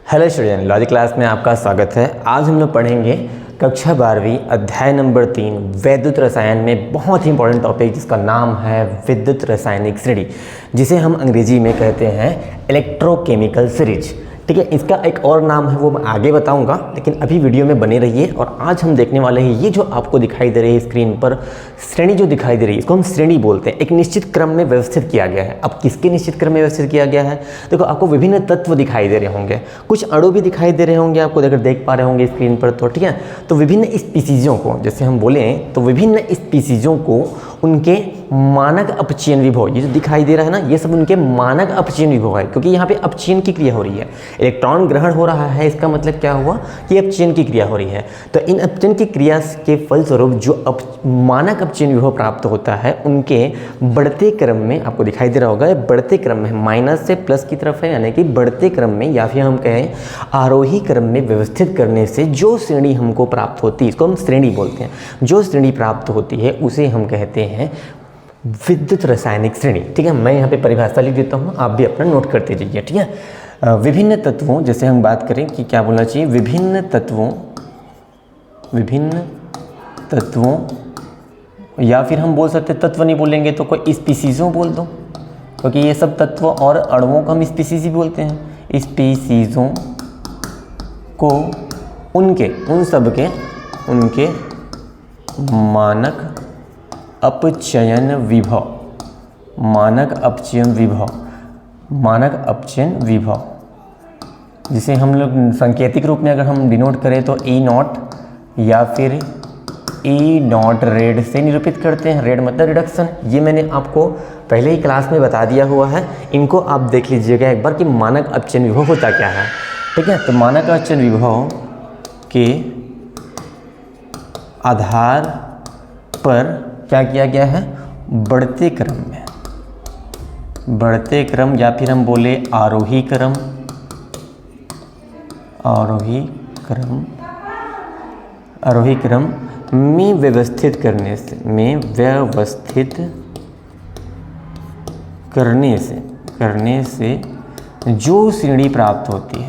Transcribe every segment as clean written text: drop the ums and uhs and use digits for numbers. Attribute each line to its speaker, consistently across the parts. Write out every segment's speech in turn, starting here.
Speaker 1: Hello student, logic class में आपका स्वागत है। आज हम लोग पढ़ेंगे कक्षा 12वीं अध्याय नंबर 3 वैद्युत रसायन में बहुत ही इंपॉर्टेंट टॉपिक जिसका नाम है विद्युत रासायनिक श्रेणी, जिसे हम अंग्रेजी में कहते हैं इलेक्ट्रोकेमिकल सीरीज। ठीक है, इसका एक और नाम है वो मैं आगे बताऊंगा, लेकिन अभी वीडियो में बने रहिए। और आज हम देखने वाले हैं ये जो आपको दिखाई दे रही है स्क्रीन पर श्रेणी जो दिखाई दे रही है, इसको हम श्रेणी बोलते हैं। एक निश्चित क्रम में व्यवस्थित किया गया है। अब किसके निश्चित क्रम में व्यवस्थित किया गया है? देखो, आपको विभिन्न तत्व दिखाई दे रहे होंगे, कुछ अणु भी दिखाई दे रहे होंगे आपको, अगर देख पा रहे होंगे स्क्रीन पर तो। ठीक है, तो विभिन्न स्पीसीजों को, जैसे हम बोलें तो विभिन्न स्पीसीजों को उनके मानक अपचयन विभव, ये जो दिखाई दे रहा है ना, ये सब उनके मानक अपचयन विभव है, क्योंकि यहाँ पे अपचयन की क्रिया हो रही है, इलेक्ट्रॉन ग्रहण हो रहा है। इसका मतलब क्या हुआ कि अपचयन की क्रिया हो रही है। तो इन अपचयन की क्रिया के फलस्वरूप जो मानक अपचयन विभव प्राप्त होता है, उनके बढ़ते क्रम में आपको दिखाई दे रहा होगा, बढ़ते क्रम में माइनस से प्लस की तरफ है, यानी कि बढ़ते क्रम में, या फिर हम कहें आरोही क्रम में व्यवस्थित करने से जो श्रेणी हमको प्राप्त होती है, इसको हम श्रेणी बोलते हैं। जो श्रेणी प्राप्त होती है उसे हम कहते हैं विद्युत रासायनिक श्रेणी। ठीक है, मैं यहाँ पे परिभाषा लिख देता हूँ, आप भी अपना नोट करते जाइए। ठीक है, विभिन्न तत्वों, जैसे हम बात करें कि क्या बोलना चाहिए, विभिन्न तत्वों, या फिर हम बोल सकते तत्व नहीं बोलेंगे तो कोई स्पीसीजों बोल दो, क्योंकि ये सब तत्व और अणुओं को हम स्पीसीज बोलते हैं। स्पीसीजों को उन सब के उनके मानक अपचयन विभव, जिसे हम लोग सांकेतिक रूप में अगर हम डिनोट करें तो ई नॉट या फिर ई नॉट रेड से निरूपित करते हैं। रेड मतलब रिडक्शन। ये मैंने आपको पहले ही क्लास में बता दिया हुआ है, इनको आप देख लीजिएगा एक बार कि मानक अपचयन विभव होता क्या है। ठीक है, तो मानक अपचयन विभव के आधार पर क्या किया गया है, बढ़ते क्रम या फिर हम बोले आरोही क्रम में व्यवस्थित करने से जो श्रेणी प्राप्त होती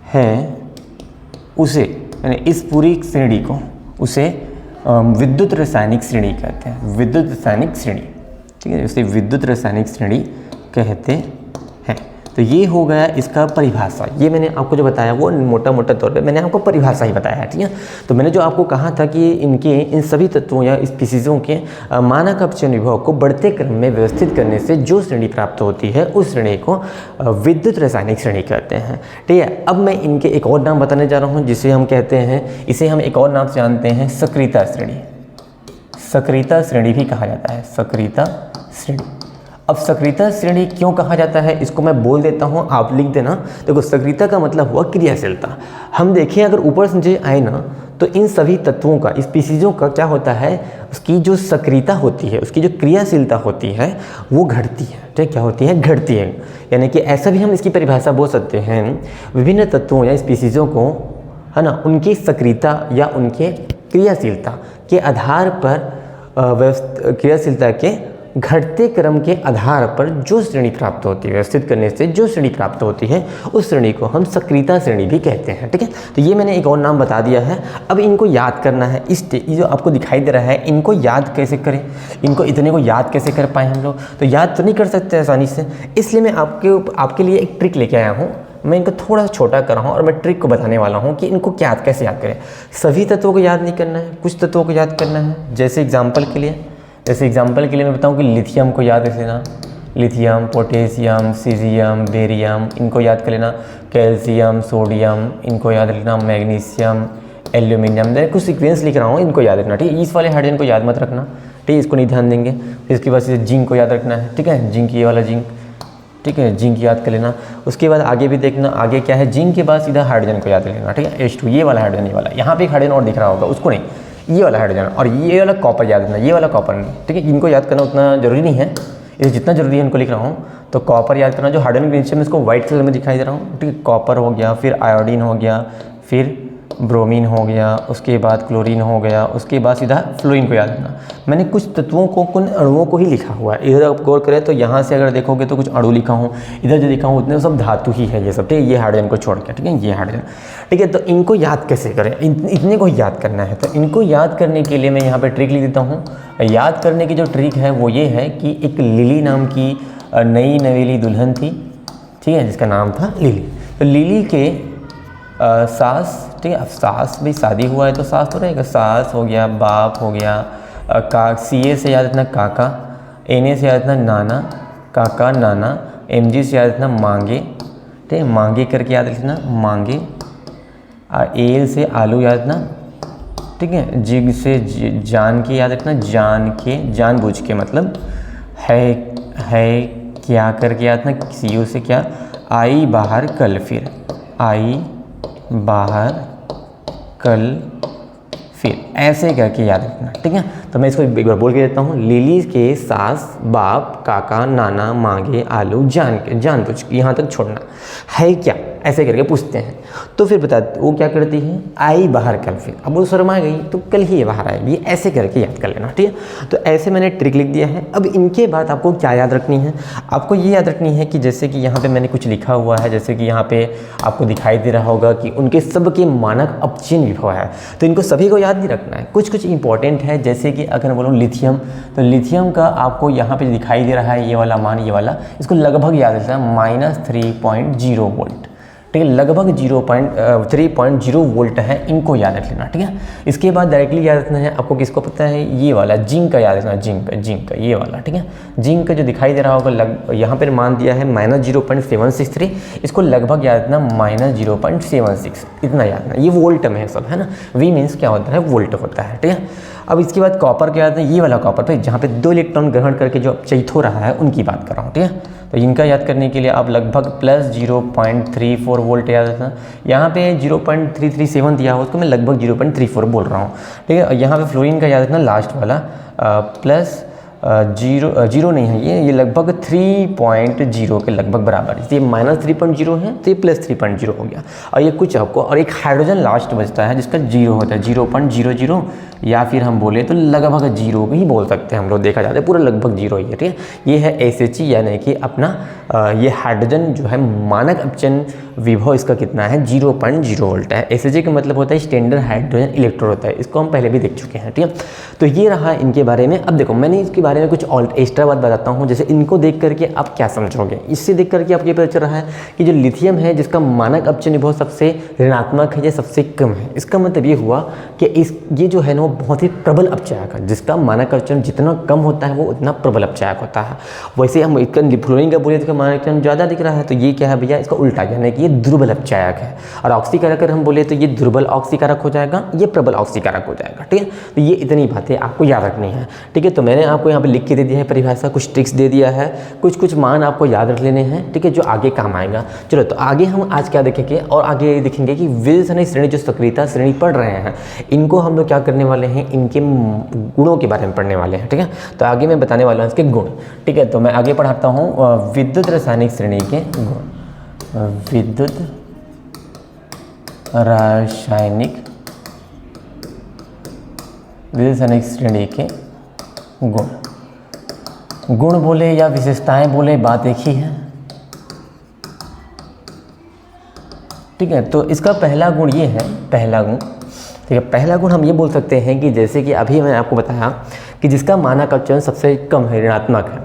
Speaker 1: है उसे, यानी इस पूरी श्रेणी को, उसे विद्युत रासायनिक श्रेणी कहते हैं। विद्युत रासायनिक श्रेणी, ठीक है, उसे विद्युत रासायनिक श्रेणी कहते हैं। तो ये हो गया इसका परिभाषा। ये मैंने आपको जो बताया वो मोटा तौर पे मैंने आपको परिभाषा ही बताया है। ठीक है, तो मैंने जो आपको कहा था कि इन सभी तत्वों या स्पीसीजों के मानक अपचयन विभव को बढ़ते क्रम में व्यवस्थित करने से जो श्रेणी प्राप्त होती है उस श्रेणी को विद्युत रासायनिक श्रेणी कहते हैं। ठीक है, अब मैं इनके एक और नाम बताने जा रहा हूँ, जिसे हम कहते हैं, इसे हम एक और नाम से जानते हैं सक्रियता श्रेणी। सक्रियता श्रेणी भी कहा जाता है, सक्रियता श्रेणी। अब सक्रियता श्रेणी क्यों कहा जाता है, इसको मैं बोल देता हूँ, आप लिख देना। देखो, सक्रियता का मतलब हुआ क्रियाशीलता। हम देखें अगर ऊपर से नीचे आए ना, तो इन सभी तत्वों का, स्पीसीजों का क्या होता है, उसकी जो सक्रियता होती है, उसकी जो क्रियाशीलता होती है वो घटती है। ठीक, क्या होती है, घटती है। यानी कि ऐसा भी हम इसकी परिभाषा बोल सकते हैं, विभिन्न तत्वों या स्पीसीजों को, है ना, उनकी सक्रियता या उनके क्रियाशीलता के आधार पर, क्रियाशीलता के घटते क्रम के आधार पर जो श्रेणी प्राप्त होती है, व्यवस्थित करने से जो श्रेणी प्राप्त होती है उस श्रेणी को हम सक्रियता श्रेणी भी कहते हैं। ठीक है, तो ये मैंने एक और नाम बता दिया है। अब इनको याद करना है। ये जो आपको दिखाई दे रहा है, इनको याद कैसे करें, इनको इतने को याद कैसे कर पाए हम लोग, तो याद तो नहीं कर सकते आसानी से, इसलिए मैं आपके लिए एक ट्रिक लेके आया हूँ। मैं इनको थोड़ा सा छोटा कर रहा हूँ और मैं ट्रिक को बताने वाला हूँ कि इनको कैसे याद करें। सभी तत्वों को याद नहीं करना है, कुछ तत्वों को याद करना है। जैसे एग्जाम्पल के लिए मैं बताऊं कि लिथियम को याद रख लेना, लिथियम, पोटेशियम, सीजियम, बेरियम, इनको याद कर लेना। कैल्शियम, सोडियम, इनको याद रखना। मैग्नीशियम, एल्यूमिनियम, मैं कुछ सीक्वेंस लिख रहा हूँ, इनको याद रखना। ठीक है, इस वाले हाइड्रोजन को याद मत रखना। ठीक है, इसको नहीं ध्यान देंगे। फिर इसके बाद जिंक को याद रखना है। ठीक है, जिंक, ये वाला जिंक। ठीक है, जिंक याद कर लेना। उसके बाद आगे भी देखना, आगे क्या है, जिंक के बाद सीधा हाइड्रोजन को याद रखना। ठीक है, H2, ये वाला हाइड्रोजन, ये वाला, यहाँ पे एक हाइड्रोजन और दिख रहा होगा, उसको नहीं, ये वाला हाइड्रोजन, और ये वाला कॉपर याद रखना, ये वाला कॉपर नहीं। ठीक है, इनको याद करना उतना जरूरी नहीं है, ये जितना जरूरी है इनको लिख रहा हूँ। तो कॉपर याद करना, जो हाइड्रोजन के नीचे में इसको व्हाइट कलर में दिखाई दे रहा हूँ। ठीक है, कॉपर हो गया, फिर आयोडीन हो गया, फिर ब्रोमीन हो गया, उसके बाद क्लोरीन हो गया, उसके बाद सीधा फ्लोरीन को याद रखना। मैंने कुछ तत्वों को, कुछ अणुओं को ही लिखा हुआ है। इधर आप गौर करें तो यहाँ से अगर देखोगे तो कुछ अणु लिखा हूँ, इधर जो लिखा हूँ उतने सब धातु ही है ये सब, ठीक है। ये हाइड्रोजन को छोड़ के, ठीक है, ये हाइड्रोजन, ठीक है। तो इनको याद कैसे करें, इतने को याद करना है। तो इनको याद करने के लिए मैं यहाँ पर ट्रिक लिख देता हूँ। याद करने की जो ट्रिक है वो ये है कि एक लिली नाम की नई नवेली दुल्हन थी, ठीक है, जिसका नाम था लिली। तो लिली के सास, ठीक है, अब सास भी शादी हुआ है तो सास तो रहेगा, सास हो गया, बाप हो गया, CA से याद रखना काका, NA से याद रखना नाना, काका नाना, MG से याद रखना मांगे, ठीक है, मांगे करके याद रखना मांगे, AL से आलू याद रखना, ठीक है, जिग से जान के याद रखना जान के, जानबूझ के मतलब है क्या करके याद रखना, CO से क्या, आई बाहर कल, फिर आई बाहर कल फिर, ऐसे करके याद रखना, ठीक है। तो मैं इसको एक बार बोल के देता हूँ। लिली के सास, बाप, काका, नाना, मांगे, आलू, जानबूझ के, यहाँ तक छोड़ना है क्या, ऐसे करके पूछते हैं। तो फिर बता वो क्या करती है, आई बाहर कल फिर, अब वो शर्मा गई तो कल ही ये बाहर आएगी, ऐसे करके याद कर लेना, ठीक है। तो ऐसे मैंने ट्रिक लिख दिया है। अब इनके बाद आपको क्या याद रखनी है, आपको ये याद रखनी है कि जैसे कि यहाँ पे मैंने कुछ लिखा हुआ है, जैसे कि यहाँ पे आपको दिखाई दे रहा होगा कि उनके सब के मानक अपचयन विभव है। तो इनको सभी को याद नहीं रखना है, कुछ कुछ इंपॉर्टेंट है। जैसे कि अगर मैं बोलूँ लिथियम, तो लिथियम का आपको यहाँ पे दिखाई दे रहा है ये वाला मान, ये वाला, इसको लगभग याद रखना है, -3.0 वोल्ट, ठीक है, लगभग 3.0 वोल्ट है, इनको याद रख लेना, ठीक है। इसके बाद डायरेक्टली याद रखना है आपको, किसको पता है, ये वाला जिंक का याद रखना, जिंक का ये वाला, ठीक है। जिंक का जो दिखाई दे रहा होगा, यहाँ पर मान दिया है -0.763, इसको लगभग याद रखना -0.76, इतना याद रखना। ये वोल्ट में है सब, है ना। V मीन्स क्या होता है, वोल्ट होता है, ठीक है। अब इसके बाद कॉपर क्या याद है, ये वाला कॉपर पे जहाँ पे 2 इलेक्ट्रॉन ग्रहण करके जो अपचयित हो रहा है उनकी बात कर रहा हूँ, ठीक है। तो इनका याद करने के लिए आप लगभग +0.34 वोल्ट याद रखना। यहाँ पे 0.337 दिया हो, उसको मैं लगभग 0.34 बोल रहा हूँ, ठीक है। यहाँ पे फ्लोरीन का याद रखना लास्ट वाला, प्लस जीरो नहीं है, ये लगभग 3.0 के लगभग बराबर है। ये -3.0 है तो ये +3.0 हो गया। और ये कुछ आपको, और एक हाइड्रोजन लास्ट बचता है जिसका 0 होता है, 0.00, या फिर हम बोले तो लगभग 0 ही बोल सकते हैं हम लोग, देखा जाता है पूरा लगभग 0 ही है, ठीक है। ये है SHE, यानी कि अपना ये हाइड्रोजन जो है मानक अपचयन विभव इसका कितना है, 0.0 वोल्ट है। SHE का मतलब होता है स्टैंडर्ड हाइड्रोजन इलेक्ट्रोड होता है, इसको हम पहले भी देख चुके हैं, ठीक है। तो ये रहा इनके बारे में। अब देखो मैंने इसके बारे में कुछ एक्स्ट्रा बात बताता हूँ, जैसे इनको देख करके आप क्या समझोगे, इससे देख करके आपको ये पता चल रहा है कि जो लिथियम है जिसका मानक अपचयन विभव सबसे ऋणात्मक है या सबसे कम है, इसका मतलब ये हुआ कि ये जो है ना वो बहुत ही प्रबल अपचायक है, जिसका मानक अपचयन जितना कम होता है वो उतना प्रबल अपचायक होता है। वैसे हम इसका फ्लोरीन का बोले तो मानक अपचयन ज़्यादा दिख रहा है, तो ये क्या है भैया, इसका उल्टा, यानी कि ये दुर्बल अपचायक है। और ऑक्सीकारक अगर हम बोले तो ये दुर्बल ऑक्सीकारक हो जाएगा, ये प्रबल ऑक्सीकारक हो जाएगा, ठीक है। तो ये इतनी बातें आपको याद रखनी है, ठीक है। तो मैंने आपको यहाँ पे लिख के दे दिया है परिभाषा, कुछ ट्रिक्स दे दिया है, कुछ मान आपको याद रख लेने हैं, ठीक है, जो आगे काम आएगा। चलो तो आगे हम आज क्या देखेंगे, और आगे देखेंगे कि विद्युत श्रेणी, जो सक्रियता श्रेणी पढ़ रहे हैं, इनको हम लोग क्या करने वाले हैं, इनके गुणों के बारे में पढ़ने वाले हैं, ठीक है। तो आगे मैं बताने वाला हूँ इसके गुण, ठीक है। तो मैं आगे पढ़ाता हूँ विद्युत रासायनिक श्रेणी के गुण, विद्युत रासायनिक श्रेणी के गुण बोले या विशेषताएं बोले, बात एक ही है, ठीक है। तो इसका पहला गुण ये है, पहला गुण, ठीक है। पहला गुण हम ये बोल सकते हैं कि जैसे कि अभी मैंने आपको बताया कि जिसका मानक अपचयन सबसे कम है, ऋणात्मक है,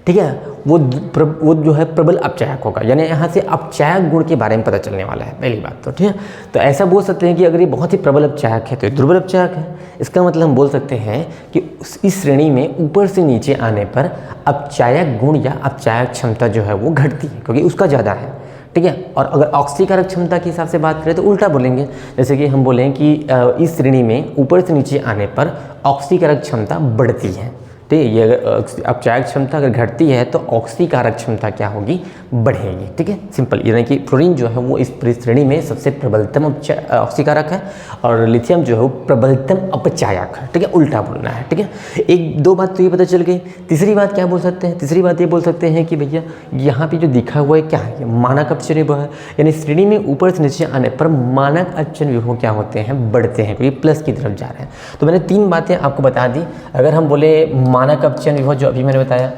Speaker 1: ठीक है, वो जो है प्रबल अपचायक होगा। यानी यहाँ से अपचायक गुण के बारे में पता चलने वाला है, पहली बात तो, ठीक है। तो ऐसा बोल सकते हैं कि अगर ये बहुत ही प्रबल अपचायक है तो ये दुर्बल अपचायक है। इसका मतलब हम बोल सकते हैं कि इस श्रेणी में ऊपर से नीचे आने पर अपचायक गुण या अपचायक क्षमता जो है वो घटती है, क्योंकि उसका ज़्यादा है, ठीक है। और अगर ऑक्सीकारक क्षमता के हिसाब से बात करें तो उल्टा बोलेंगे, जैसे कि हम बोलें कि इस श्रेणी में ऊपर से नीचे आने पर ऑक्सीकारक क्षमता बढ़ती है, ठीक है। ये अगर अपचायक क्षमता अगर घटती है तो ऑक्सीकारक क्षमता क्या होगी, बढ़ेगी। ठीक है, सिंपल। यानी कि फ्लोरीन जो है वो इस पूरी श्रेणी में सबसे प्रबलतम ऑक्सीकारक है और लिथियम जो है वो प्रबलतम अपचायक है। ठीक है, उल्टा बोलना है। ठीक है, एक दो बात तो ये पता चल गई। तीसरी बात क्या बोल सकते हैं, तीसरी बात ये बोल सकते हैं कि भैया यहाँ पे जो दिखा हुआ है क्या है, मानक अपचयन विभव है। यानी श्रेणी में ऊपर से नीचे आने पर मानक अपचयन विभव क्या होते हैं, बढ़ते हैं, क्योंकि प्लस की तरफ जा रहे हैं। तो मैंने 3 बातें आपको बता दी। अगर हम बोले मानक अपचयन विभव, जो अभी मैंने बताया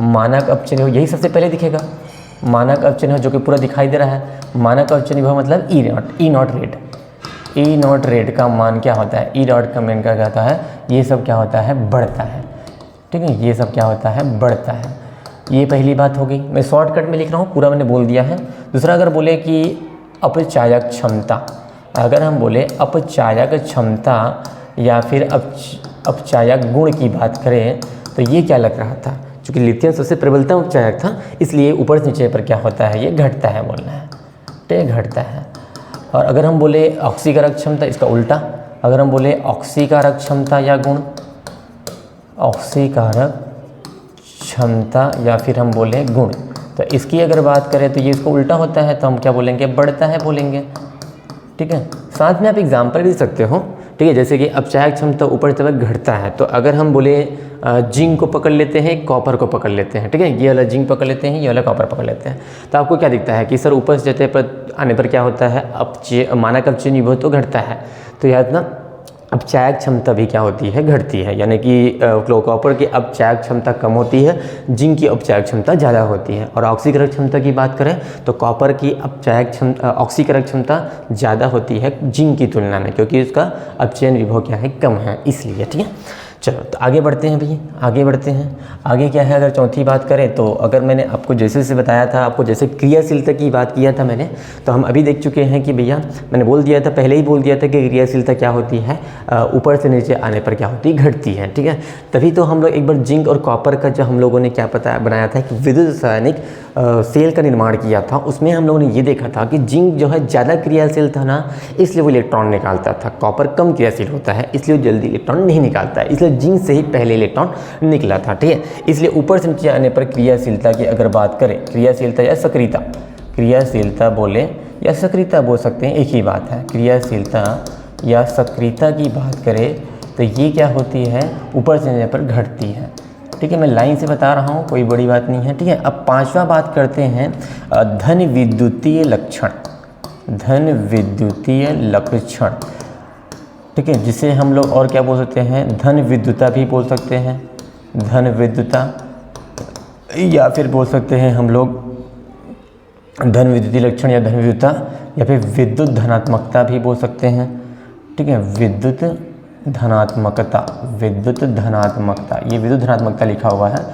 Speaker 1: मानक अपचयन विभव, यही सबसे पहले दिखेगा। मानक अपचयन विभव जो कि पूरा दिखाई दे रहा है। मानक अपचयन विभव मतलब E naught rate. E naught rate का मान क्या होता है, ई नॉट का मान क्या होता है, ये सब क्या होता है, बढ़ता है। ठीक है, ये सब क्या होता है, बढ़ता है। ये पहली बात हो गई। मैं शॉर्टकट में लिख रहा हूँ, पूरा मैंने बोल दिया है। दूसरा, अगर बोले कि अपचायक क्षमता, अगर हम बोले अपचायक क्षमता या फिर अपचायक गुण की बात करें तो ये क्या लग रहा था, चूँकि लिथियम सबसे प्रबलतम अपचायक था इसलिए ऊपर से नीचे पर क्या होता है, ये घटता है बोलना है। ठीक है, घटता है। और अगर हम बोले ऑक्सीकारक क्षमता, इसका उल्टा। अगर हम बोले ऑक्सीकारक क्षमता या गुण, ऑक्सीकारक क्षमता या फिर हम बोले गुण, तो इसकी अगर बात करें तो ये इसको उल्टा होता है, तो हम क्या बोलेंगे, बढ़ता है बोलेंगे। ठीक है, साथ में आप एग्जाम्पल भी दे सकते हो। ठीक है, जैसे कि अपचायक क्षमता ऊपर तरफ घटता है, तो अगर हम बोले जिंक को पकड़ लेते हैं, कॉपर को पकड़ लेते हैं। ठीक है, ये वाला जिंक पकड़ लेते हैं, ये वाला कॉपर पकड़ लेते हैं, तो आपको क्या दिखता है कि सर ऊपर से जते पर आने पर क्या होता है, मानक अपचयन विभव तो घटता है। तो याद ना, अपचायक क्षमता भी क्या होती है, घटती है। यानी कि कॉपर की अपचायक क्षमता कम होती है, जिंक की अपचायक क्षमता ज़्यादा होती है। और ऑक्सीकारक क्षमता की बात करें तो कॉपर की अपचायक क्षमता, ऑक्सीकारक क्षमता ज़्यादा होती है जिंक की तुलना में, क्योंकि उसका अपचयन विभव क्या है, कम है, इसलिए। ठीक है, चलो तो आगे बढ़ते हैं भैया, आगे बढ़ते हैं। आगे क्या है, अगर चौथी बात करें तो अगर मैंने आपको जैसे से बताया था, आपको जैसे क्रियाशीलता की बात किया था मैंने, तो हम अभी देख चुके हैं कि भैया मैंने बोल दिया था, पहले ही बोल दिया था कि क्रियाशीलता क्या होती है, ऊपर से नीचे आने पर क्या होती है, घटती है। ठीक है, तभी तो हम लोग एक बार जिंक और कॉपर का जो हम लोगों ने क्या बनाया था कि विद्युत रासायनिक सेल का निर्माण किया था, उसमें हम लोगों ने ये देखा था कि जिंक जो है ज़्यादा क्रियाशील था ना, इसलिए वो इलेक्ट्रॉन निकालता था। कॉपर कम क्रियाशील होता है इसलिए वो जल्दी इलेक्ट्रॉन नहीं निकालता है, इसलिए जिंक से ही पहले इलेक्ट्रॉन निकला था। ठीक है, इसलिए ऊपर से नीचे आने पर क्रियाशीलता की अगर बात करें, क्रियाशीलता या सक्रियता, क्रियाशीलता बोले या सक्रियता बोल सकते हैं, एक ही बात है। क्रियाशीलता या सक्रियता की बात करें तो ये क्या होती है, ऊपर से नीचे पर घटती है। ठीक है, मैं लाइन से बता रहा हूँ, कोई बड़ी बात नहीं है। ठीक है, अब पांचवा बात करते हैं धन विद्युतीय लक्षण। धन विद्युतीय लक्षण, ठीक है, जिसे हम लोग और क्या बोल सकते हैं, धन विद्युता भी बोल सकते हैं, धन विद्युता, या फिर बोल सकते हैं हम लोग धन विद्युतीय लक्षण या धन विद्युता, या फिर विद्युत धनात्मकता भी बोल सकते हैं। ठीक है, विद्युत धनात्मकता, विद्युत धनात्मकता, ये विद्युत धनात्मकता लिखा हुआ है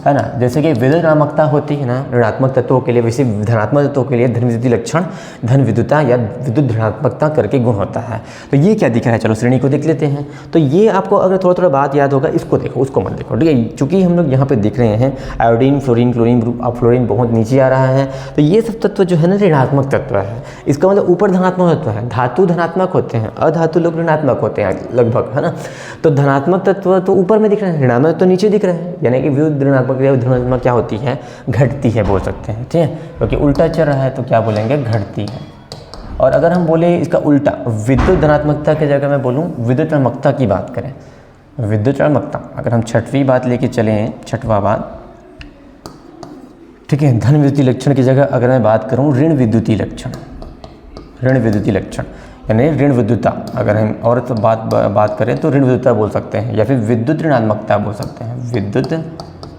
Speaker 1: ना। जैसे कि विद्युत धनात्मकता होती है ना ऋणात्मक तत्वों के लिए, वैसे धनात्मक तत्वों के लिए धन विद्युतीय लक्षण, धन विद्युता या विद्युत धनात्मकता करके गुण होता है। तो ये क्या दिख रहा है, चलो श्रेणी को देख लेते हैं। तो ये आपको अगर थोड़ा थोड़ा बात याद होगा, इसको देखो, उसको मत देखो। ठीक है, चूँकि हम लोग यहाँ पे देख रहे हैं आयोडीन, फ्लोरीन, क्लोरीन ग्रुप, अब फ्लोरीन बहुत नीचे आ रहा है, तो ये सब तत्व जो है ना ऋणात्मक तत्व है। इसका मतलब ऊपर धनात्मक तत्व है, धातु धनात्मक होते हैं, अधातु लोग ऋणात्मक होते हैं लगभग, है ना। तो धनात्मक तत्व तो ऊपर में दिख रहे हैं, ऋणात्मक तो नीचे दिख रहे हैं, यानी कि विद्युत धनात्मक धनात्मक क्या होती है, घटती है बोल सकते हैं। ठीक है, क्योंकि उल्टा चल रहा है तो क्या बोलेंगे, घटती है। और अगर हम बोले इसका उल्टा, विद्युत धनात्मकता की जगह मैं बोलूँ विद्युत ऋणात्मकता की बात करें, विद्युत ऋणात्मकता, अगर हम छठवीं बात लेके चलें, छठवां बात, ठीक है, धन विद्युतीय लक्षण की जगह अगर मैं बात करूँ ऋण विद्युतीय लक्षण, ऋण विद्युतीय लक्षण यानी ऋण विद्युता, अगर हम और तो बात करें तो ऋण विद्युता बोल सकते हैं, या फिर विद्युत ऋणात्मकता बोल सकते हैं, विद्युत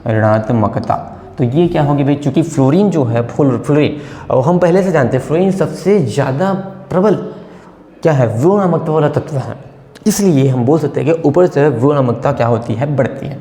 Speaker 1: ऋणात्मकता। तो ये क्या होगी भाई, चूंकि फ्लोरीन जो है, फ्लोरीन, और हम पहले से जानते हैं फ्लोरीन सबसे ज़्यादा प्रबल क्या है, विद्युत वाला तत्व है, इसलिए हम बोल सकते हैं कि ऊपर से विद्युत क्या होती है, बढ़ती है।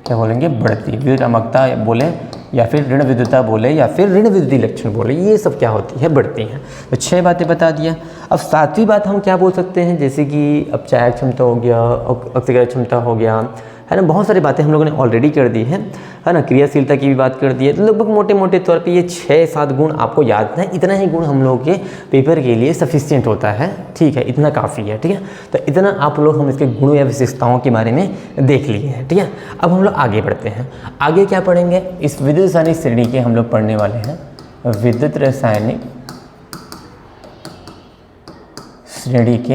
Speaker 1: क्या बोलेंगे, बढ़ती है। विद्युत बोले या फिर ऋण विद्युता बोले या फिर ऋण विद्युतीय लक्षण बोले, ये सब क्या होती है, बढ़ती हैं। तो 6 बातें बता दिया। अब 7वीं बात हम क्या बोल सकते हैं, जैसे कि अपचायक क्षमता हो गया, ऑक्सीकारक क्षमता हो गया,
Speaker 2: है ना। बहुत सारी बातें हम लोगों ने ऑलरेडी कर दी है ना, क्रियाशीलता की भी बात कर दी है। तो लगभग मोटे मोटे तौर पे ये 6-7 गुण आपको याद है, इतना ही गुण हम लोग के पेपर के लिए सफिशिएंट होता है, ठीक है, इतना काफ़ी है, ठीक है। तो इतना आप लोग हम इसके गुणों या विशेषताओं के बारे में देख लिए हैं, ठीक है। अब हम लोग आगे बढ़ते हैं, आगे क्या पढ़ेंगे, इस विद्युत रासायनिक श्रेणी के हम लोग पढ़ने वाले हैं विद्युत रासायनिक श्रेणी के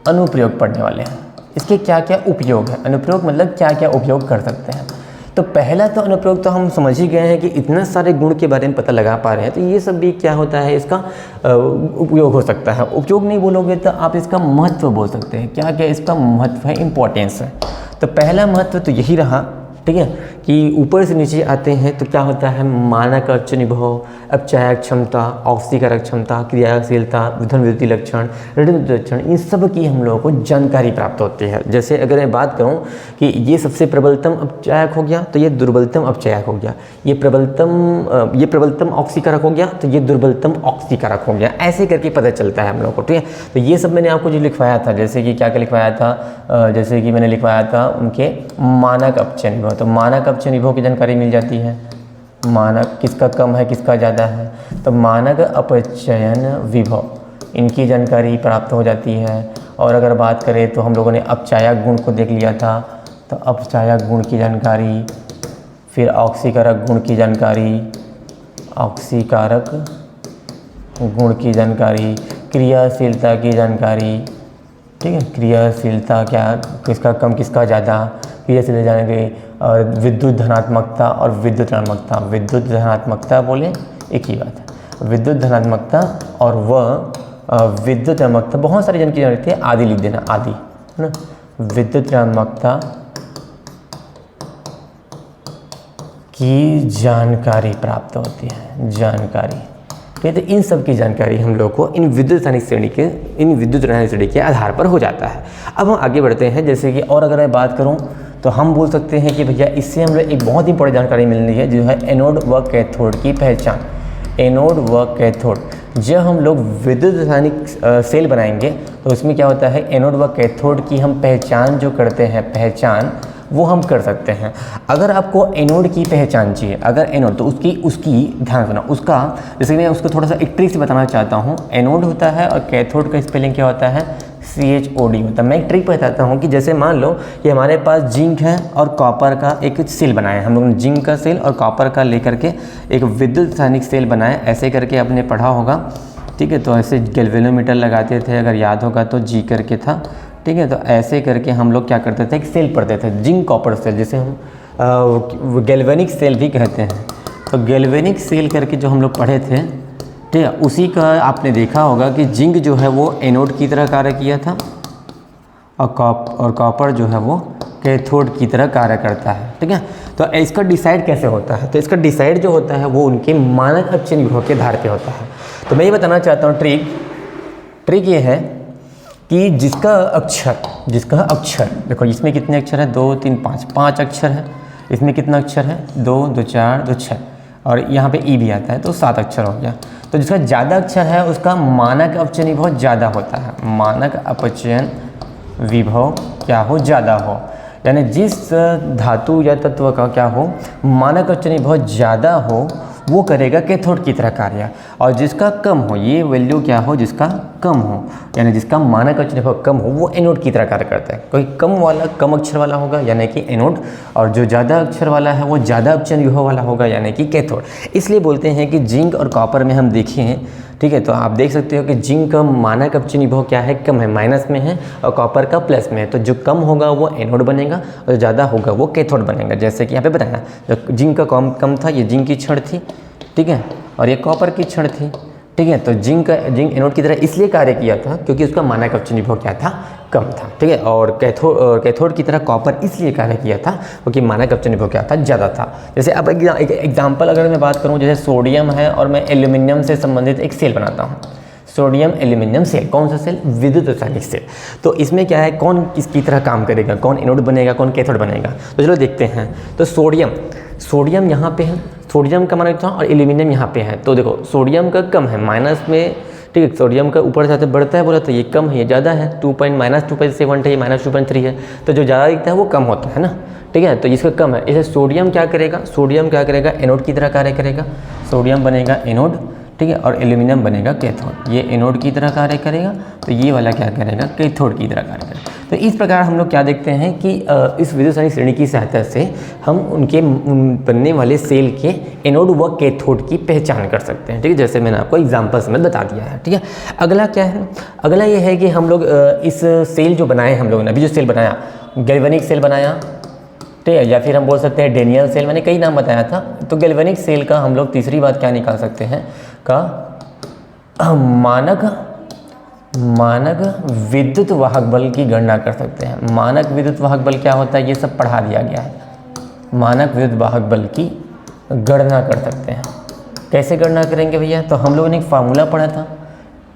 Speaker 2: अनुप्रयोग पढ़ने वाले हैं। इसके क्या क्या उपयोग है, अनुप्रयोग मतलब क्या क्या उपयोग कर सकते हैं। तो पहला तो अनुप्रयोग तो हम समझ ही गए हैं कि इतना सारे गुण के बारे में पता लगा पा रहे हैं, तो ये सब भी क्या होता है, इसका उपयोग हो सकता है। उपयोग नहीं बोलोगे तो आप इसका महत्व बोल सकते हैं, क्या क्या इसका महत्व है, इम्पोर्टेंस है। तो पहला महत्व तो यही रहा, ठीक है, कि ऊपर से नीचे आते हैं तो क्या होता है, मानक अक्षय निभव, अपचायक क्षमता, ऑक्सीकारक क्षमता, क्रियाशीलता, विधन विद्युतीय लक्षण, ऋण लक्षण, इन सब की हम लोगों को जानकारी प्राप्त होती है। जैसे अगर मैं बात करूं कि ये सबसे प्रबलतम अपचायक हो गया तो ये दुर्बलतम अपचायक हो गया, ये प्रबलतम ऑक्सीकारक हो गया तो ये दुर्बलतम ऑक्सीकारक हो गया, ऐसे करके पता चलता है हम लोग को, ठीक है। तो ये सब मैंने आपको जो लिखवाया था, जैसे कि क्या क्या लिखवाया था, जैसे कि मैंने लिखवाया था उनके मानक अपचय निभव, तो मानक अपचय निभव की जानकारी मिल जाती है, मानक किसका कम है किसका ज़्यादा है, तो मानक अपचयन विभव इनकी जानकारी प्राप्त हो जाती है। और अगर बात करें तो हम लोगों ने अपचायक गुण को देख लिया था, तो अपचायक गुण की जानकारी, फिर ऑक्सीकारक गुण की जानकारी, ऑक्सीकारक गुण की जानकारी, क्रियाशीलता की जानकारी, ठीक है, क्रियाशीलता क्या, किसका कम किसका ज़्यादा, क्रियाशीलता जानकारी, और विद्युत धनात्मकता और विद्युत ऋणात्मकता। विद्युत धनात्मकता बोले एक ही बात है, विद्युत धनात्मकता और विद्युत ऋणात्मकता, बहुत सारी जानकारी रहती है, आदि लिख देना, आदि, है ना। विद्युत ऋणात्मकता की जानकारी प्राप्त होती है, जानकारी, ठीक है। तो इन सब की जानकारी हम लोग को इन विद्युत रासायनिक श्रेणी के आधार पर हो जाता है। अब हम आगे बढ़ते हैं, जैसे कि और अगर मैं बात करूं तो हम बोल सकते हैं कि भैया इससे हम लोग एक बहुत इंपॉर्टेंट जानकारी मिल रही है, जो है एनोड व कैथोड की पहचान। एनोड व कैथोड, जब हम लोग विद्युत रासायनिक सेल बनाएंगे तो उसमें क्या होता है, एनोड व कैथोड की हम पहचान जो करते हैं, पहचान वो हम कर सकते हैं। अगर आपको एनोड की पहचान चाहिए, अगर एनोड, तो उसकी ध्यान रखना, उसका जैसे मैं उसको थोड़ा सा एक ट्रिक से बताना चाहता हूँ। एनोड होता है और कैथोड का स्पेलिंग क्या होता है, CHOD होता है। मैं एक ट्रिक बताता हूँ कि जैसे मान लो कि हमारे पास जिंक है और कॉपर का एक सेल बनाया है, हम लोगों ने जिंक का सेल और कॉपर का लेकर के एक विद्युत रासायनिक सेल बनाया, ऐसे करके आपने पढ़ा होगा, ठीक है। तो ऐसे गैल्वेनोमीटर लगाते थे, अगर याद होगा तो जी करके था, ठीक है। तो ऐसे करके हम लोग क्या करते थे, एक सेल पढ़ते थे, जिंक कॉपर सेल, जिसे हम गैल्वेनिक सेल भी कहते हैं। तो गैल्वेनिक सेल करके जो हम लोग पढ़े थे, ठीक है, उसी का आपने देखा होगा कि जिंक जो है वो एनोड की तरह कार्य किया था और कॉपर जो है वो कैथोड की तरह कार्य करता है, ठीक है। तो इसका डिसाइड कैसे होता है, तो इसका डिसाइड जो होता है वो उनके मानक अपचय निभव के आधार पे होता है। तो मैं ये बताना चाहता हूँ, ट्रिक ये है कि जिसका अक्षर देखो, इसमें कितने अक्षर है, 2 3 5 अक्षर है, इसमें कितना अक्षर है, 2 2 4 2 6, और यहाँ पे ई भी आता है, तो 7 अक्षर हो गया। तो जिसका ज़्यादा अक्षर है उसका मानक अपचय विभव ज़्यादा होता है, मानक अपचयन विभव क्या हो, ज़्यादा हो, यानी जिस धातु या तत्व का क्या हो, मानक अपचय विभव ज़्यादा हो वो करेगा कैथोड की तरह कार्य, और जिसका कम हो, ये वैल्यू क्या हो, जिसका कम हो, यानी जिसका मानक अपचय विभव कम हो वो एनोड की तरह कार्य करता है। कोई कम अक्षर वाला होगा यानी कि एनोड, और जो ज़्यादा अक्षर वाला है वो ज़्यादा अपचय विभव वाला होगा यानी कि कैथोड। इसलिए बोलते हैं कि जिंक और कॉपर में हम देखे हैं, ठीक है। तो आप देख सकते हो कि जिंक का मानक अपचय विभव क्या है, कम है, माइनस में है, और कॉपर का प्लस में है। तो जो कम होगा वो एनोड बनेगा और जो ज़्यादा होगा वो कैथोड बनेगा। जैसे कि यहाँ पे बताया, जो जिंक का कम था, ये जिंक की छड़ थी, ठीक है, और ये कॉपर की छड़ थी, ठीक है। तो जिंक एनोड की तरह इसलिए कार्य किया था क्योंकि उसका मानक अपचय विभव क्या था, कम था, ठीक है। और कैथोड की तरह कॉपर इसलिए कार्य किया था क्योंकि मानक अपचय विभव क्या था, ज़्यादा था। जैसे अब एक एग्जाम्पल अगर मैं बात करूँ, जैसे सोडियम है और मैं एल्यूमिनियम से संबंधित एक सेल बनाता हूँ, सोडियम एल्यूमिनियम सेल, कौन सा सेल, विद्युत रासायनिक सेल। तो इसमें क्या है, कौन किसकी तरह काम करेगा, कौन एनोड बनेगा, कौन कैथोड बनेगा। तो चलो देखते हैं। तो सोडियम यहाँ पे है, सोडियम का मानक था, और एल्यूमिनियम यहाँ पे है। तो देखो सोडियम का कम है, माइनस में, ठीक है। सोडियम का ऊपर जाते बढ़ता है बोला तो ये कम है, ये ज़्यादा है, -2.7 है, ये -2.3 है, तो जो ज़्यादा दिखता है वो कम होता है ना, ठीक है। तो इसका कम है। इसे सोडियम क्या करेगा, सोडियम क्या करेगा, एनोड की तरह कार्य करेगा, सोडियम बनेगा एनोड, ठीक है, और एल्यूमिनियम बनेगा कैथोड। ये एनोड की तरह कार्य करेगा तो ये वाला क्या करेगा, कैथोड की तरह कार्य करेगा। तो इस प्रकार हम लोग क्या देखते हैं कि इस विद्युत रासायनिक श्रेणी की सहायता से हम उनके बनने वाले सेल के एनोड व कैथोड की पहचान कर सकते हैं, ठीक है, जैसे मैंने आपको एग्जाम्पल समेत बता दिया है, ठीक है। अगला क्या है, अगला ये है कि हम लोग इस सेल जो बनाए हम लोगों ने, अभी जो सेल बनाया, गैल्वेनिक सेल बनाया, ठीक है, या फिर हम बोल सकते हैं डेनियल सेल, मैंने कई नाम बताया था। तो गैल्वेनिक सेल का हम लोग तीसरी बात क्या निकाल सकते हैं का मानक विद्युत वाहक बल की गणना कर सकते हैं। मानक विद्युत वाहक बल क्या होता है, ये सब पढ़ा दिया गया है। मानक विद्युत वाहक बल की गणना कर सकते हैं। कैसे गणना करेंगे भैया, तो हम लोगों ने एक फार्मूला पढ़ा था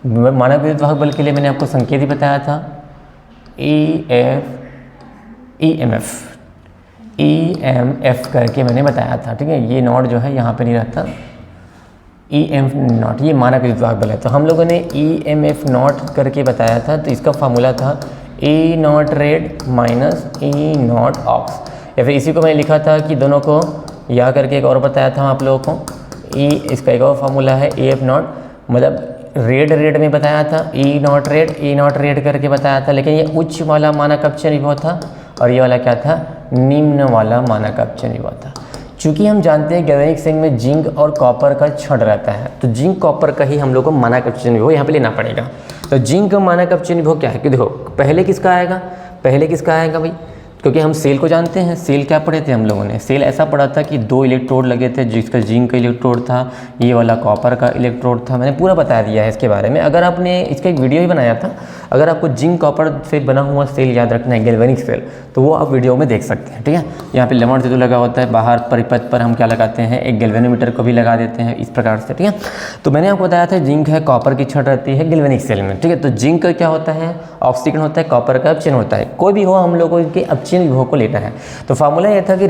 Speaker 2: मानक विद्युत वाहक बल के लिए, मैंने आपको संकेत ही बताया था, EMF करके मैंने बताया था, ठीक है। ये नॉट जो है यहाँ पे नहीं रहता, EMF नॉट, ये मानक विद्युत वाहक बल है। तो हम लोगों ने EMF नॉट करके बताया था, तो इसका फार्मूला था E not red minus E not ox, या फिर इसी को मैंने लिखा था कि दोनों को या करके एक और बताया था आप लोगों को, इसका एक और फार्मूला है EF नॉट, मतलब रेड में बताया था, E नॉट रेड करके बताया था, लेकिन ये उच्च वाला मानक अपचयन विभव था और ये वाला क्या था, निम्न वाला मानक अपचयन विभव था। चूँकि हम जानते हैं गैल्वेनिक सेल में जिंक और कॉपर का क्षण रहता है, तो जिंक कॉपर का ही हम लोग को मानक अपचयन विभव यहाँ पे लेना पड़ेगा। तो जिंक का मानक अपचयन विभव क्या है कि देखो पहले किसका आएगा भाई, क्योंकि हम सेल को जानते हैं। सेल क्या पढ़े थे हम लोगों ने, सेल ऐसा पढ़ा था कि 2 इलेक्ट्रोड लगे थे, जिसका जिंक का इलेक्ट्रोड था, ये वाला कॉपर का इलेक्ट्रोड था। मैंने पूरा बता दिया है इसके बारे में, अगर आपने इसका एक वीडियो ही बनाया था। अगर आपको जिंक कॉपर से बना हुआ सेल याद रखना है, गैल्वेनिक सेल, तो वो आप वीडियो में देख सकते हैं, ठीक है। यहाँ पे लेमन सेतु लगा होता है, बाहर परिपथ पर हम क्या लगाते हैं, एक गैल्वेनोमीटर को भी लगा देते हैं इस प्रकार से, ठीक है। तो मैंने आपको बताया था जिंक है, कॉपर की छड़ रहती है गैल्वेनिक सेल में, ठीक है। तो जिंक का क्या होता है, ऑक्सीकरण होता है, कॉपर का अपचयन होता है। कोई भी हो हम लोगों के अपचयन विभव को लेना है। तो फार्मूला यह था कि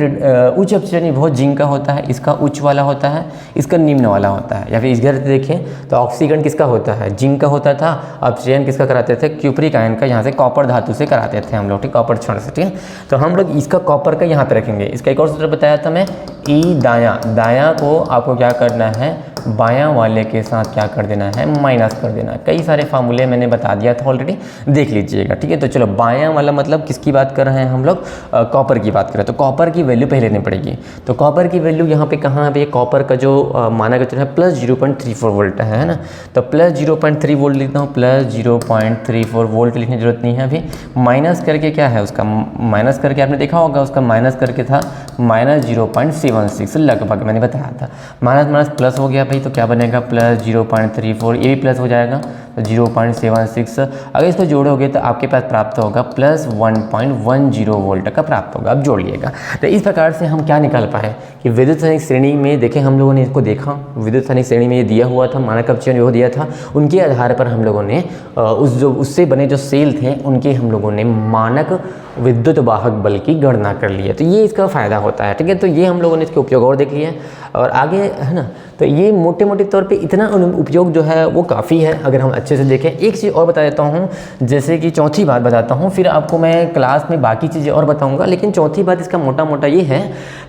Speaker 2: उच्च अपचयन विभव जिंक का होता है, इसका उच्च वाला होता है, इसका निम्न वाला होता है। या फिर इस घर से देखें तो ऑक्सीकरण किसका होता है, जिंक का होता था, अपचयन किसका कराते थे, क्यूपरिक आयन का, यहाँ से कॉपर धातु से कराते थे हम लोग, ठीक, कॉपर क्षण से, ठीक है। तो हम लोग इसका कॉपर का यहाँ पे रखेंगे। इसका एक और सूत्र बताया था मैं, ई दायां को आपको क्या करना है, बायां वाले के साथ क्या कर देना है, माइनस कर देना है। कई सारे फार्मूले मैंने बता दिया था ऑलरेडी, देख लीजिएगा, ठीक है। तो चलो बायां वाला मतलब किसकी बात कर रहे हैं हम लोग, कॉपर की बात करें तो कॉपर की वैल्यू पहले लेनी पड़ेगी। तो कॉपर की वैल्यू यहाँ पे कहाँ है, कॉपर का जो माना गया है +0.34 वोल्ट है ना। तो +0.3 वोल्ट लिखता हूँ, +0.34 वोल्ट लिखने की जरूरत नहीं है अभी। माइनस करके क्या है उसका, माइनस करके आपने देखा होगा उसका माइनस करके था -0.76 लगभग, मैंने बताया था। माइनस प्लस हो गया भाई, तो क्या बनेगा +0.34, ये भी प्लस हो जाएगा तो 0.76। अगर इसको जोड़ोगे तो आपके पास प्राप्त होगा +1.10 वोल्ट का प्राप्त होगा। अब जोड़ लिएगा। तो इस प्रकार से हम क्या निकाल पाए कि विद्युत रासायनिक श्रेणी में देखें, हम लोगों ने इसको देखा, विद्युत रासायनिक श्रेणी में ये दिया हुआ था, मानक अपचयन विभव दिया था, उनके आधार पर हम लोगों ने उससे बने जो सेल थे उनके हम लोगों ने मानक विद्युत वाहक बल की गणना कर ली है। तो ये इसका फ़ायदा होता है, ठीक है। तो ये हम लोगों ने इसके उपयोग और देख लिए और आगे है ना। तो ये मोटे मोटे तौर पे इतना उपयोग जो है वो काफ़ी है अगर हम अच्छे से देखें। एक चीज़ और बता देता हूँ, जैसे कि चौथी बात बताता हूँ, फिर आपको मैं क्लास में बाकी चीज़ें और बताऊँगा, लेकिन चौथी बात इसका मोटा मोटा ये है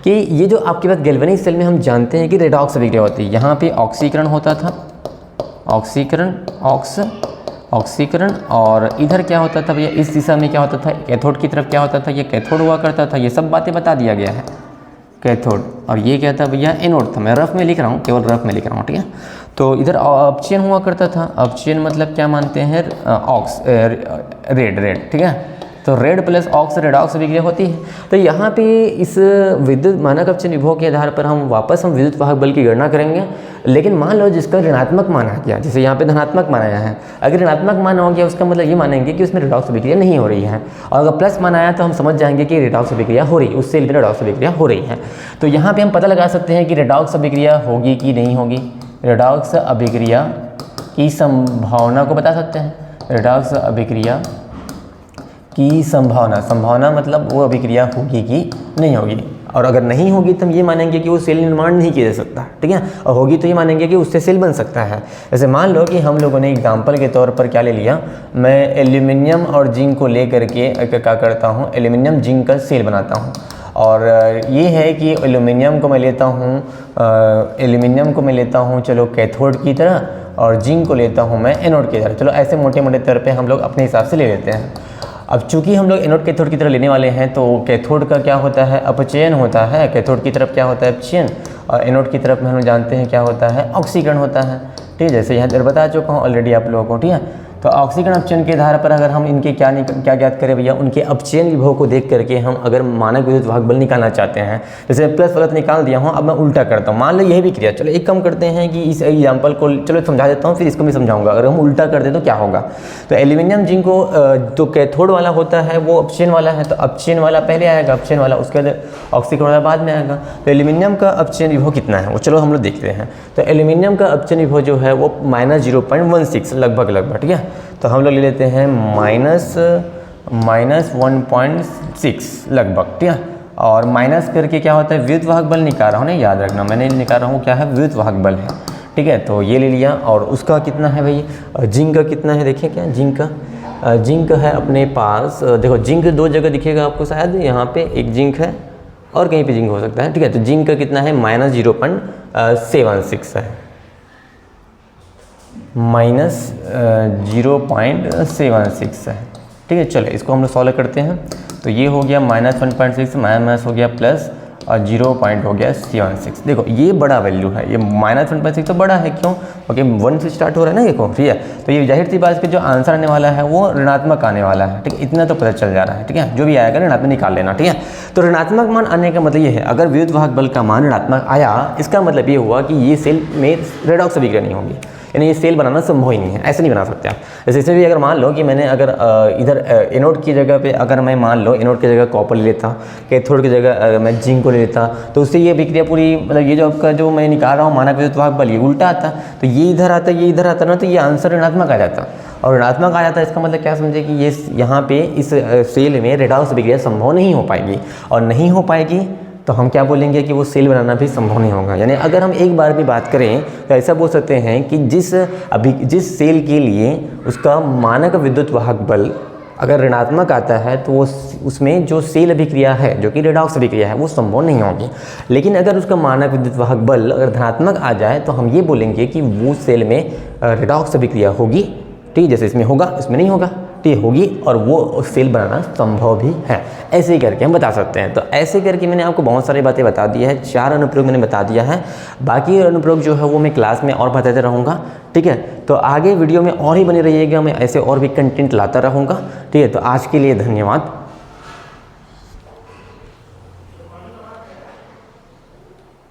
Speaker 2: कि ये जो आपके पास गैल्वेनिक सेल में हम जानते हैं कि रेडॉक्स अभिक्रिया होती है। यहाँ पे ऑक्सीकरण होता था, ऑक्सीकरण, और इधर क्या होता था भैया, इस दिशा में क्या होता था, कैथोड की तरफ क्या होता था, ये कैथोड हुआ करता था। ये सब बातें बता दिया गया है, कैथोड। और ये क्या था भैया, एनोड था। मैं रफ में लिख रहा हूँ, केवल रफ में लिख रहा हूँ, ठीक है। तो इधर अपचयन हुआ करता था। अपचयन मतलब क्या मानते हैं, रेड, ठीक है। तो रेड प्लस ऑक्स रेडॉक्स अभिक्रिया होती है। तो यहाँ पे इस विद्युत मानक अपचयन विभव के आधार पर हम विद्युत वाहक बल की गणना करेंगे। लेकिन मान लो जिसका ऋणात्मक माना गया, जैसे यहाँ पे धनात्मक माना है, अगर ऋणात्मक माना हो गया उसका मतलब ये मानेंगे कि उसमें रेडॉक्स अभिक्रिया नहीं हो रही है, और अगर प्लस माना आया तो हम समझ जाएंगे कि रेडॉक्स अभिक्रिया हो रही है, उससे रेडॉक्स अभिक्रिया हो रही है। तो यहाँ पे हम पता लगा सकते हैं कि रेडॉक्स अभिक्रिया होगी कि नहीं होगी। रेडॉक्स अभिक्रिया की संभावना को बता सकते हैं। रेडॉक्स अभिक्रिया की संभावना मतलब वो अभिक्रिया होगी कि नहीं होगी। और अगर नहीं होगी तो हम ये मानेंगे कि वो सेल निर्माण नहीं किया जा सकता, ठीक है, और होगी तो ये मानेंगे कि उससे सेल बन सकता है। जैसे मान लो कि हम लोगों ने एग्जाम्पल के तौर पर क्या ले लिया, मैं एल्यूमिनियम और जिंक को ले करके क्या करता हूँ, एल्यूमिनियम जिंक का सेल बनाता हूँ। और ये है कि एल्यूमिनियम को मैं लेता हूँ चलो कैथोड की तरह, और जिंक को लेता हूँ मैं एनोड की तरह। चलो ऐसे मोटे मोटे तौर पे हम लोग अपने हिसाब से ले लेते हैं। अब चूंकि हम लोग एनोड कैथोड की तरह लेने वाले हैं, तो कैथोड का क्या होता है, अपचयन होता है। कैथोड की तरफ क्या होता है, अपचयन, और एनोड की तरफ में हम जानते हैं क्या होता है, ऑक्सीकरण होता है, ठीक है। जैसे यहाँ पर बता चुका हूँ ऑलरेडी आप लोगों को, ठीक है। तो ऑक्सीकरण अपचयन के आधार पर अगर हम इनके क्या ज्ञात करें भैया, उनके अपचयन विभव को देख करके हम अगर मानक विद्युत वाहक बल निकालना चाहते हैं, जैसे प्लस वाला निकाल दिया हूँ, अब मैं उल्टा करता हूँ। मान लो यही भी क्रिया, चलो एक काम करते हैं कि इस एग्जाम्पल को चलो समझा देता हूँ, फिर इसको भी समझाऊंगा। अगर हम उल्टा कर दें तो क्या होगा, तो एल्यूमिनियम जिंक को जो कैथोड वाला होता है वो अपचयन वाला है, तो अपचयन वाला पहले आएगा, अपचयन वाला, उसके बाद ऑक्सीकरण वाला बाद में आएगा। तो एल्यूमिनियम का अपचयन विभव कितना है वो चलो हम लोग देखते हैं। तो एल्यूमिनियम का अपचयन विभव जो है वो -0.16 लगभग, ठीक है। तो हम लोग ले लेते हैं -1.6 लगभग, ठीक है। और माइनस करके क्या होता है, विद्युत वाहक बल निकाल रहा हूँ ना, याद रखना मैंने निकाल रहा हूँ क्या है, विद्युत वाहक बल है, ठीक है। तो ये ले लिया, और उसका कितना है भाई, जिंक का कितना है देखिए, क्या जिंक है अपने पास, देखो जिंक दो जगह दिखेगा आपको शायद, यहाँ पे एक जिंक है और कहीं पे जिंक हो सकता है, ठीक है। तो जिंक का कितना है, -0.76 है, -0.76 है, ठीक है। चलो इसको हम लोग सॉल्व करते हैं। तो ये हो गया -1.6 माइनस हो गया प्लस और 0 हो गया 76। देखो ये बड़ा वैल्यू है, ये -1.6 तो बड़ा है, क्यों, ओके 1 से स्टार्ट हो रहा है ना, देखो ठीक है। तो ये जाहिर सी बात है जो आंसर आने वाला है वो ऋणात्मक आने वाला है, ठीक है, इतना तो पता चल जा रहा है, ठीक है। जो भी आएगा ऋणात्मक निकाल लेना, ठीक है। तो ऋणात्मक मान आने का मतलब ये है, अगर विद्युत वाहक बल का मान ऋणात्मक आया, इसका मतलब ये हुआ कि ये सेल में रेडॉक्स अभिक्रिया नहीं होगी, यानी ये सेल बनाना संभव ही नहीं है, ऐसे नहीं बना सकते आप। जैसे इसमें भी अगर मान लो कि मैंने अगर इधर एनोड की जगह पे अगर मैं मान लो एनोड की जगह कॉपर ले लेता, कैथोड की जगह मैं जिंक को ले लेता, तो उससे ये अभिक्रिया पूरी, मतलब ये जो आपका जो मैं निकाल रहा हूँ मानक विद्युत वाहक बल, ये उल्टा आता। तो ये इधर आता, ये इधर आता ना, तो ये आंसर ऋणात्मक आ जाता, और ऋणात्मक आ जाता है। इसका मतलब क्या समझे कि ये यहाँ पे इस सेल में रेडॉक्स अभिक्रिया संभव नहीं हो पाएगी, और नहीं हो पाएगी तो हम क्या बोलेंगे कि वो सेल बनाना भी संभव नहीं होगा। यानी अगर हम एक बार भी बात करें तो ऐसा बोल सकते हैं कि जिस सेल के लिए उसका मानक विद्युत वाहक बल अगर ऋणात्मक आता है, तो वो उसमें जो सेल अभिक्रिया है, जो कि रेडॉक्स अभिक्रिया है, वो संभव नहीं होगी। लेकिन अगर उसका मानक विद्युत वाहक बल अगर धनात्मक आ जाए, तो हम ये बोलेंगे कि वो सेल में रेडॉक्स अभिक्रिया होगी, ठीक, जैसे इसमें होगा, इसमें नहीं होगा, ठीक होगी, और वो सेल बनाना संभव भी है। ऐसे ही करके हम बता सकते हैं। तो ऐसे करके मैंने आपको बहुत सारी बातें बता दी है, 4 अनुप्रयोग मैंने बता दिया है। बाकी अनुप्रयोग जो है वो मैं क्लास में और बताते रहूँगा, ठीक है। तो आगे वीडियो में और ही बने रहिएगा, मैं ऐसे और भी कंटेंट लाता रहूँगा, ठीक है। तो आज के लिए धन्यवाद।